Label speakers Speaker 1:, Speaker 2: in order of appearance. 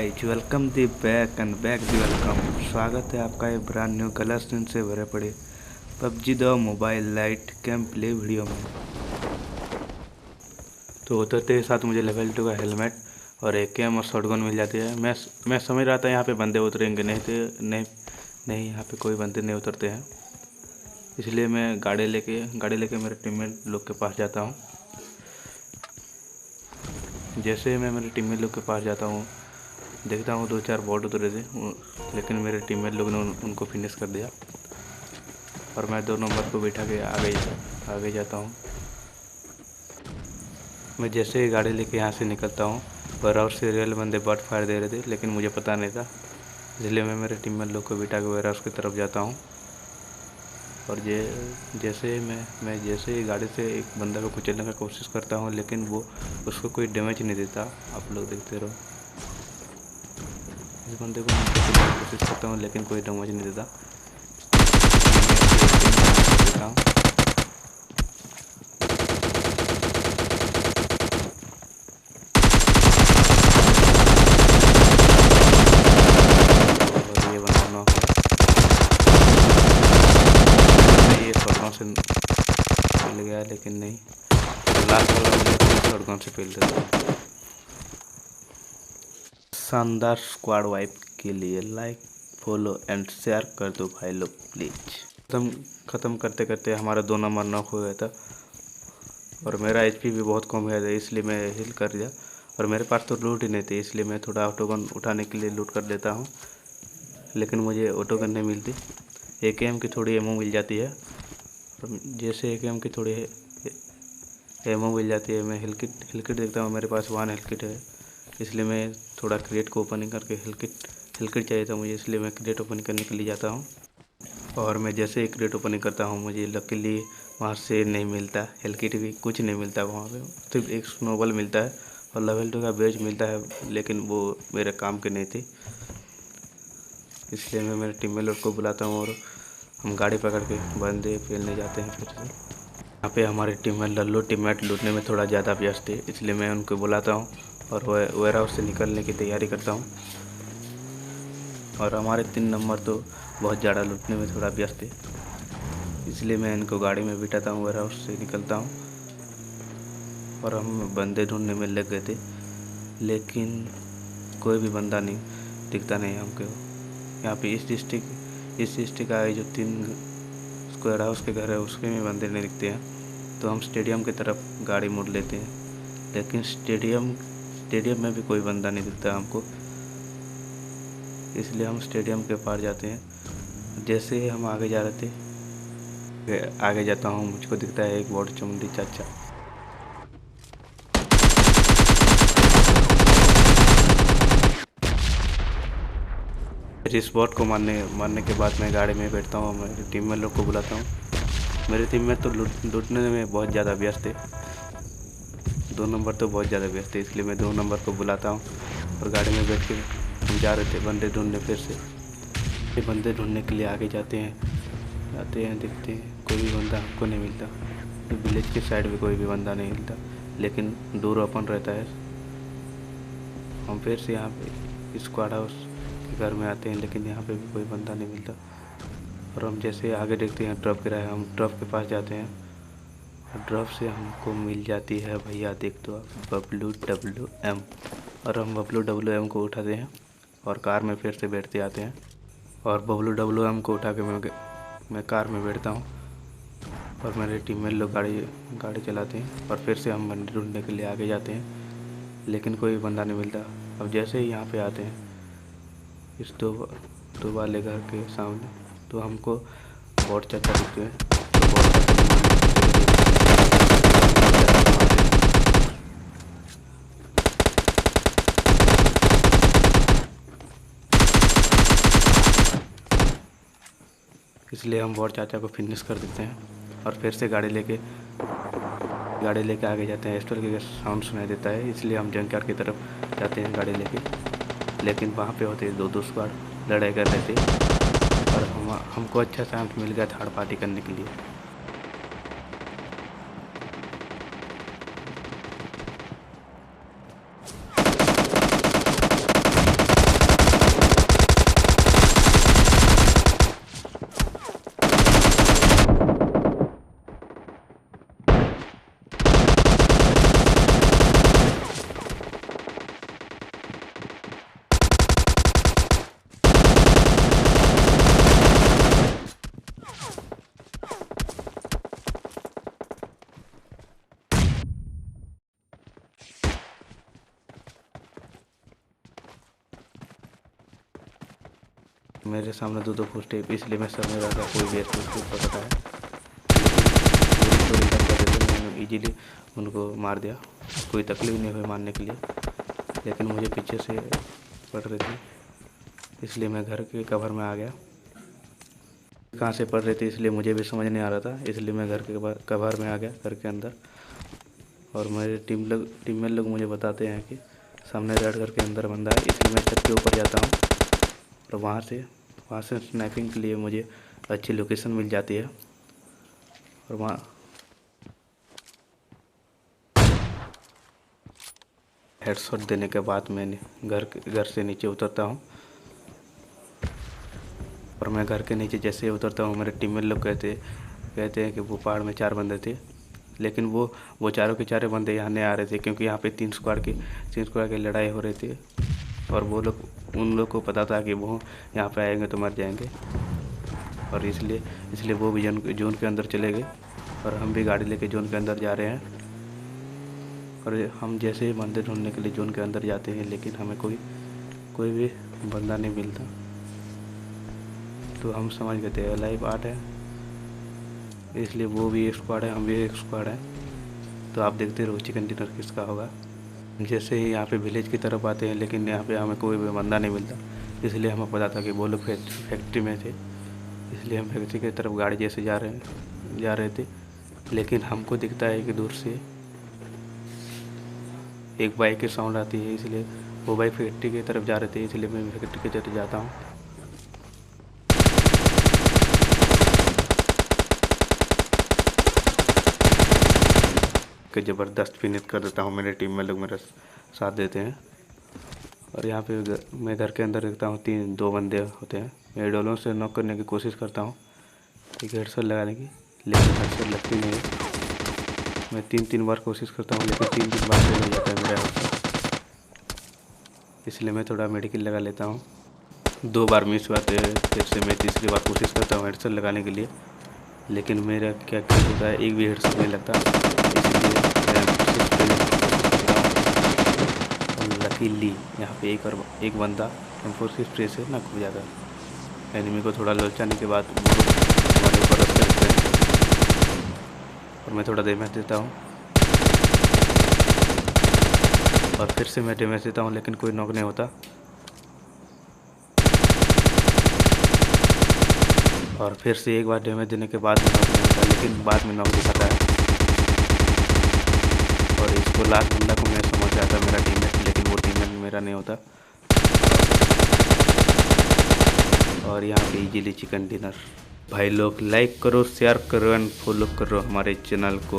Speaker 1: Guys, welcome the back and back the welcome. स्वागत है आपका एक ब्रांड न्यू कलर स्क्रीन से भरे पड़े PUBG the mobile light game play video में। तो उतरते ही साथ मुझे लेवल 2 का हेलमेट और एक केम और शॉटगन मिल जाती है। मैं समझ रहा था यहाँ पे बंदे उतरेंगे, नहीं यहाँ पे कोई बंदे नहीं उतरते हैं। इसलिए मैं गाड़ी लेके मेरे टीममेट लोग के पास जाता हूँ। जैसे मैं मेरे टीममेट लोग के पास जाता हूँ, देखता हूँ 2-4 बॉट उतरे थे, लेकिन मेरे टीममेट लोग ने उनको फिनिश कर दिया और मैं 2 नंबर को बैठा के आगे जाता हूँ। मैं जैसे ही गाड़ी लेके यहाँ से निकलता हूँ, वेयरहाउस से रियल बंदे बट फायर दे रहे थे, लेकिन मुझे पता नहीं था, इसलिए मैं मेरे टीममेट लोग को बैठा के वेयरहाउस की तरफ जाता हूँ। और जैसे ही गाड़ी से एक बंदा को कुचलने का कोशिश करता हूँ, लेकिन वो उसको कोई डैमेज नहीं देता। आप लोग देखते रहो, इस बंदे को मैं कुचलने की कोशिश करता हूँ, लेकिन कोई डैमेज नहीं देता। और ये बंदा नॉक है, ये शॉटगन से मिल गया, लेकिन नहीं, लास्ट वाला मुझे शॉटगन से फेल देता। शानदार स्क्वाड वाइप के लिए लाइक, फॉलो एंड शेयर कर दो भाई लोग प्लीज। ख़त्म करते करते हमारा 2 नंबर नॉक हो गया था और मेरा एचपी भी बहुत कम है, इसलिए मैं हिल कर दिया। और मेरे पास तो लूट ही नहीं थी, इसलिए मैं थोड़ा ऑटोगन उठाने के लिए लूट कर देता हूँ, लेकिन मुझे ऑटोगन नहीं मिलती। एकेएम की थोड़ी एमओ मिल जाती है, और जैसे एकेएम की थोड़ी एमओ मिल जाती है, मैं हिलकिट देखता हूँ। मेरे पास 1 हिलकिट है, इसलिए मैं थोड़ा क्रेट को ओपनिंग करके हिलकिट चाहिए था मुझे, इसलिए मैं क्रेट ओपनिंग करने के लिए जाता हूँ। और मैं जैसे ही क्रेट ओपनिंग करता हूँ, मुझे लकीली वहाँ से नहीं मिलता, हिलकिट भी कुछ नहीं मिलता वहाँ पे, सिर्फ एक स्नोबॉल मिलता है और लेवल 2 का बेज मिलता है, लेकिन वो मेरे काम के नहीं थी। इसलिए मैं मेरे टीम मेट को बुलाता हूँ और हम गाड़ी पकड़ के बंदे फैलने जाते हैं फिर से। यहाँ पे हमारे टीममेट लूटने में थोड़ा ज़्यादा व्यस्त है, इसलिए मैं उनको बुलाता हूँ और वेयरहाउस से निकलने की तैयारी करता हूँ। और हमारे 3 नंबर तो बहुत ज़्यादा लूटने में थोड़ा व्यस्त है, इसलिए मैं इनको गाड़ी में बिठाता हूँ, वेयरहाउस से निकलता हूँ। और हम बंदे ढूंढने में लग गए थे, लेकिन कोई भी बंदा नहीं दिखता नहीं हमको। यहाँ पे इस डिस्ट्रिक्ट का जो 3 स्क्वाड हाउस के घर है, उसके में बंदे नहीं दिखते हैं। तो हम स्टेडियम की तरफ गाड़ी मोड़ लेते हैं, लेकिन स्टेडियम में भी कोई बंदा नहीं दिखता हमको, इसलिए हम स्टेडियम के पार जाते हैं। जैसे ही हम आगे जा रहे थे, आगे जाता हूँ, मुझको दिखता है एक बॉट चुंडी चाचा। इस बॉट को मारने के बाद मैं गाड़ी में बैठता हूँ, मेरे टीममेट लोग को बुलाता हूँ। मेरे टीममेट तो लूटने में बहुत ज़्यादा व्यस्त है, 2 नंबर तो बहुत ज़्यादा व्यस्त है, इसलिए मैं 2 नंबर को बुलाता हूँ और गाड़ी में बैठ के हम जा रहे थे बंदे ढूंढने। फिर से ये बंदे ढूंढने के लिए आगे जाते हैं, देखते हैं कोई भी बंदा हमको नहीं मिलता। तो विलेज के साइड भी कोई भी बंदा नहीं मिलता, लेकिन दूर ओपन रहता है। हम फिर से यहाँ पे स्क्वाड हाउस के घर में आते हैं, लेकिन यहाँ पे भी कोई बंदा नहीं मिलता। और हम जैसे आगे देखते हैं ट्रक गिरा है, हम ट्रक के पास जाते हैं और ट्रक से हमको मिल जाती है, भैया देख दो आप, WWM। और हम WWM को उठाते हैं और कार में फिर से बैठते आते हैं। और WWM को उठा के मैं कार में बैठता हूँ और मेरे टीममेट लोग गाड़ी चलाते हैं और फिर से हम बंदे ढूंढने के लिए आगे जाते हैं, लेकिन कोई बंदा नहीं मिलता। अब जैसे ही यहाँ पे आते हैं इस दो वाले घर के सामने, तो हमको बॉट चाचा दिखते हैं। तो बॉट इसलिए हम बॉट चाचा को फिनिश कर देते हैं और फिर से गाड़ी लेके आगे जाते हैं। स्टोर के साउंड सुनाई देता है, इसलिए हम जंकयार्ड की तरफ जाते हैं गाड़ी लेके, लेकिन वहाँ पे होते 2 स्क्वाड लड़ाई कर रहे थे और हमको अच्छा चांस मिल गया थर्ड पार्टी करने के लिए। मेरे सामने दो फुट स्टेप, इसलिए मैं समझ रहा था कोई भी उसको पकड़ा है, लेकिन वो रिकवर कर रहे थे। मैंने ईजीली उनको मार दिया, कोई तकलीफ नहीं हुई मारने के लिए, लेकिन मुझे पीछे से पड़ रही थी, इसलिए मैं घर के कवर में आ गया। कहाँ से पड़ रही थी इसलिए मुझे भी समझ नहीं आ रहा था, इसलिए मैं घर के कवर में आ गया, घर के अंदर। और मेरे टीममेट लोग मुझे बताते हैं कि सामने रेड घर के अंदर बंदा है, इसलिए मैं छत के ऊपर जाता हूँ और वहाँ से स्नैपिंग के लिए मुझे अच्छी लोकेशन मिल जाती है। और वहाँ हेडशॉट देने के बाद मैं घर से नीचे उतरता हूँ। और मैं घर के नीचे जैसे ही उतरता हूँ, मेरे टीममेट लोग कहते हैं कि वो पहाड़ में 4 बंदे थे, लेकिन वो चारों के चारों बंदे यहाँ नहीं आ रहे थे, क्योंकि यहाँ पे 3 स्क्वाड की लड़ाई हो रही थी। और उन लोग को पता था कि वो यहाँ पे आएंगे तो मर जाएंगे, और इसलिए वो भी जोन के अंदर चले गए, और हम भी गाड़ी लेके जोन के अंदर जा रहे हैं। और हम जैसे ही बंदे ढूंढने के लिए जोन के अंदर जाते हैं, लेकिन हमें कोई भी बंदा नहीं मिलता, तो हम समझ गए थे लाइव 8 है, इसलिए वो भी एक स्क्वाड है, हम भी एक स्क्वाड है। तो आप देखते रहो चिकन डिनर किसका होगा। जैसे ही यहाँ पे विलेज की तरफ आते हैं, लेकिन यहाँ पे हमें कोई भी बंदा नहीं मिलता, इसलिए हमें पता था कि वो लोग फैक्ट्री में थे, इसलिए हम फैक्ट्री की तरफ गाड़ी जैसे जा रहे थे। लेकिन हमको दिखता है कि दूर से एक बाइक की साउंड आती है, इसलिए वो बाइक फैक्ट्री की तरफ जा रहे थे, इसलिए मैं फैक्ट्री की तरफ जाता हूँ। कि ज़बरदस्त फिनिश कर देता हूँ, मेरे टीम में लोग मेरा साथ देते हैं। और यहाँ पे मैं घर के अंदर देखता हूँ 2 बंदे होते हैं, मैं डोलों से नॉक करने की कोशिश करता हूँ, एक हेडशॉट लगाने की, लेकिन हेडशॉट लगती नहीं है। मैं 3 बार कोशिश करता हूँ, लेकिन 3 बार फेल हो जाता है मेरा हेडशॉट, इसलिए मैं थोड़ा मेडिकल लगा लेता हूँ। 2 बार मिस हुआ, फिर से मैं तीसरी बार कोशिश करता हूँ हेडशॉट लगाने के लिए, लेकिन मेरा क्या होता है, एक भी हेडशॉट नहीं लगता, इसलिए लकीली यहाँ पे एक बंदा M4 स्प्रे से नॉक हो जाता है। एनिमी को थोड़ा ललचाने के बाद हमारे ऊपर रश करते हैं, और मैं थोड़ा डैमेज देता हूँ, और फिर से मैं डैमेज देता हूँ, लेकिन कोई नॉक नहीं होता। और फिर से एक बार डैमेज देने के बाद नॉक नहीं होता, लेकिन बाद में नॉक दिखाता है। और इसको लास्ट बंदा को मैं समझ जाता मेरा टीममेट, लेकिन वो टीममेट मेरा नहीं होता। और यहाँ पे इजीली चिकन डिनर। भाई लोग लाइक करो, शेयर करो एंड फॉलो करो हमारे चैनल को।